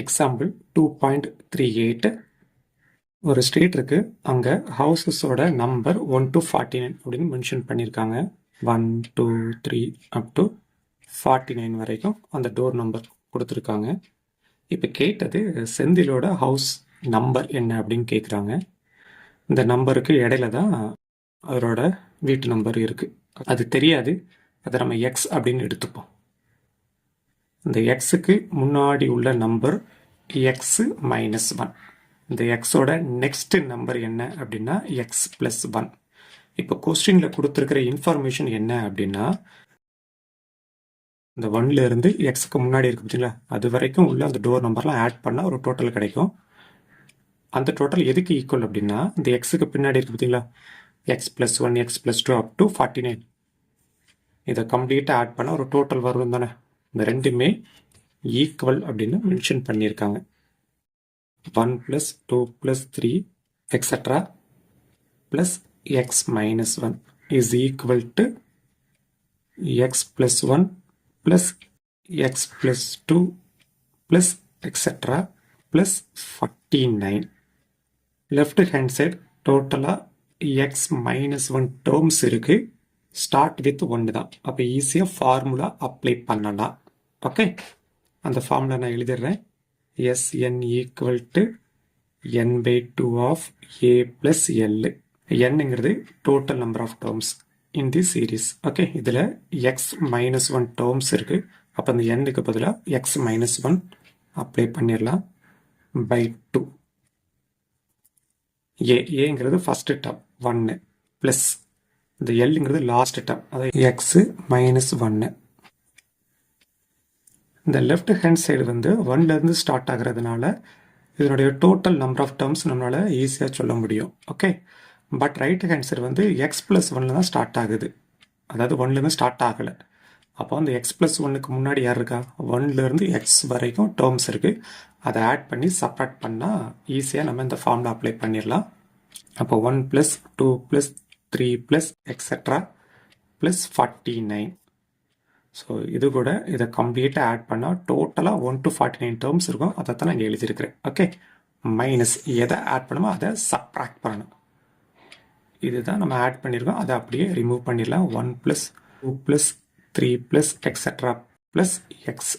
Example 2.38 ஒரு street இருக்கு. அங்க ஹவுசஸோட நம்பர் 1 to 49 அப்படின்னு மென்ஷன் பண்ணியிருக்காங்க. 1 2 3 அப் டு 49 வரைக்கும் அந்த டோர் நம்பர் கொடுத்துருக்காங்க. இப்போ கேட்டது செந்திலோட ஹவுஸ் நம்பர் என்ன அப்படின்னு கேட்குறாங்க. இந்த நம்பருக்கு இடையில தான் அவரோட வீட்டு நம்பர் இருக்கு. அது தெரியாது, அதை நம்ம எக்ஸ் அப்படின்னு எடுத்துப்போம். இந்த எக்ஸுக்கு முன்னாடி உள்ள நம்பர் எக்ஸ் மைனஸ் 1. இந்த எக்ஸோட நெக்ஸ்ட் நம்பர் என்ன அப்படின்னா எக்ஸ் பிளஸ் 1. இப்போ கொஸ்டின்ல கொடுத்துருக்கிற இன்ஃபர்மேஷன் என்ன அப்படின்னா இந்த 1ல இருந்து எக்ஸுக்கு முன்னாடி இருக்கு பார்த்தீங்களா, அது வரைக்கும் உள்ள அந்த டோர் நம்பர்லாம் ஆட் பண்ணால் ஒரு டோட்டல் கிடைக்கும். அந்த டோட்டல் எதுக்கு ஈக்குவல் அப்படின்னா இந்த எக்ஸுக்கு பின்னாடி இருக்கு பார்த்தீங்களா, X plus 1 X plus 2 up to 49. இதை கம்ப்ளீட்டாக ஆட் பண்ணால் ஒரு டோட்டல் வரும் தானே. இந்த ரெண்டுமே ஈக்குவல் அப்படின்னு மென்ஷன் பண்ணியிருக்காங்க. 1 plus 2 plus 3 etc. plus x minus 1 is equal to x plus 1 plus x plus 2 plus etc. plus 49. Left hand side totally x minus 1 terms இருக்கு. Start with 1 தான். அப்போ ஈஸியாக ஃபார்முலா அப்ளை பண்ணலாம். ஓகே, அந்த formula நான் எழுதிடுறேன். Sn equal to n by 2 of a plus l. nங்கிறது total number of terms in this series. Okay, இதில் x minus 1 terms இருக்கு. அப்போ அந்த nக்கு பதிலாக x minus 1 அப்ளை பண்ணிடலாம். by 2 ஏங்கிறது ஃபர்ஸ்ட் டேர்ம் 1 ப்ளஸ் இந்த எல்ங்கிறது லாஸ்ட் டேர்ம், அதாவது x minus 1. இந்த லெஃப்ட் ஹேண்ட் சைடு வந்து 1லேருந்து ஸ்டார்ட் ஆகிறதுனால இதனுடைய டோட்டல் நம்பர் ஆஃப் டேர்ம்ஸ் நம்மளால் ஈஸியாக சொல்ல முடியும். Okay, but right hand side வந்து எக்ஸ் ப்ளஸ் 1 தான் ஸ்டார்ட் ஆகுது, அதாவது 1லேருந்து ஸ்டார்ட் ஆகலை. அப்போ அந்த எக்ஸ் ப்ளஸ் 1க்கு முன்னாடி யார் இருக்கா, 1லேருந்து எக்ஸ் வரைக்கும் டேர்ம்ஸ் இருக்குது. அதை ஆட் பண்ணி சப்ராக்ட் பண்ணால் ஈஸியாக நம்ம இந்த ஃபார்முலா அப்ளை பண்ணிடலாம். அப்போ 1 + 2 + 3 + எக்ஸெட்ரா + 49. ஸோ இது கூட இதை கம்ப்ளீட்டாக ஆட் பண்ணால் டோட்டலாக 1 to 49 டேர்ம்ஸ் இருக்கும். அதை தான் நான் எழுதியிருக்கிறேன். ஓகே, மைனஸ் எதை ஆட் பண்ணுமோ அதை சப்ராக்ட் பண்ணணும். இதுதான் நம்ம ஆட் பண்ணியிருக்கோம், அதை அப்படியே ரிமூவ் பண்ணிடலாம். 1 + 2 + 3 + எக்ஸெட்ரா + எக்ஸ்.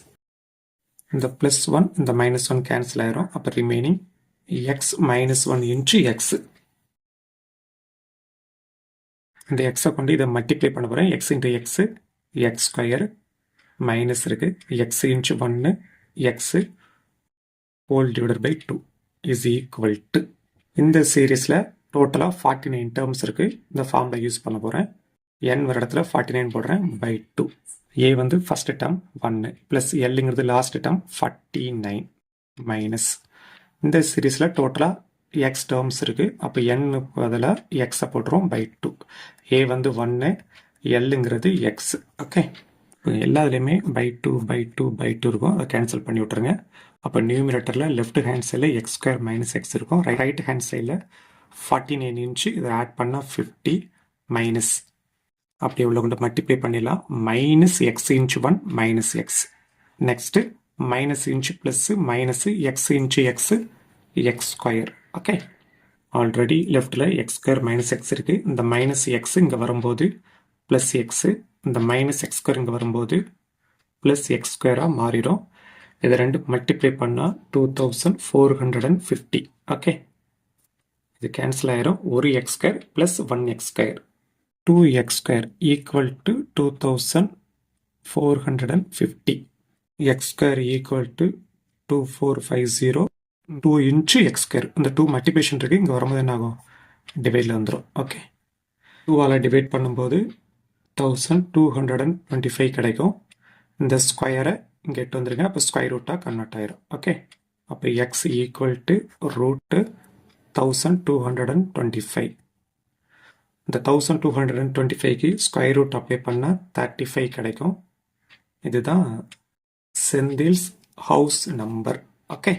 இந்த +1 இந்த -1 கேன்சல் ஆயிரும். அப்போ remaining x minus 1 into x. இந்த எக்ஸை கொண்டு இதை மல்டிப்ளை பண்ண போகிறேன். X into x x square minus இருக்கு x into 1 x whole divided by 2 is equal to. இந்த சீரீஸில் டோட்டலாக 49 டேர்ம்ஸ் இருக்கு. இந்த ஃபார்முலா யூஸ் பண்ண போகிறேன். n வர இடத்துல 49 போடுறேன் by 2. ஏ வந்து ஃபர்ஸ்ட் டேர்ம் 1 ப்ளஸ் எல்லுங்கிறது லாஸ்ட் டேர்ம் 49 மைனஸ் இந்த சீரீஸில் டோட்டலாக எக்ஸ் டேர்ம்ஸ் இருக்கு. அப்போ n பதிலாக எக்ஸை போட்டுருவோம் by 2. ஏ வந்து 1 எல்லுங்கிறது எக்ஸ். ஓகே, எல்லாத்துலேயுமே by 2 by 2 by 2 இருக்கும். அதை கேன்சல் பண்ணி விட்டுருங்க. அப்போ நியூமிரேட்டரில் லெஃப்ட் ஹேண்ட் சைடில் எக்ஸ் ஸ்கொயர் மைனஸ் எக்ஸ் இருக்கும். ரைட் ஹேண்ட் சைடில் 49 இன்ச்சு இதை ஆட் பண்ணால் 50 மைனஸ் அப்படி உள்ள கொண்டு மல்டிப்ளை பண்ணிடலாம். Minus X into 1 minus X. Next minus inch plus minus X inch X X square. Okay, already லெஃப்டில் எக்ஸ் ஸ்கொயர் மைனஸ் எக்ஸ் இருக்குது. இந்த மைனஸ் எக்ஸ் இங்கே வரும்போது ப்ளஸ் எக்ஸு, இந்த மைனஸ் எக்ஸ் ஸ்கொயர் இங்கே வரும்போது ப்ளஸ் எக்ஸ் ஸ்கொயராக மாறிடும். இதை ரெண்டு மல்டிப்ளை பண்ணால் 2450. ஓகே, இது கேன்சல் ஆயிரும். ஒரு X square plus 1 X square 2x square equal to 2450. x square equal to 2450. 2 into x square. இந்த 2 மல்டிப்ளிகேஷன் இருக்கு, இங்கே வரும்போது என்ன ஆகும், டிவைடில் வந்துடும். ஓகே, 2ஆல் டிவைட் பண்ணும்போது 1225 கிடைக்கும். இந்த ஸ்கொயரை இங்கே எட்டு வந்துருங்க. அப்போ ஸ்கொயர் ரூட்டாக கன்வெர்ட் ஆயிரும். ஓகே, அப்போ எக்ஸ் ஈக்குவல் டு ரூட்டு 1225. இந்த 1225க்கு ஸ்கொயர் ரூட் அப்ளை பண்ணால் 35 கிடைக்கும். இதுதான் செந்தில்ஸ் ஹவுஸ் நம்பர். ஓகே.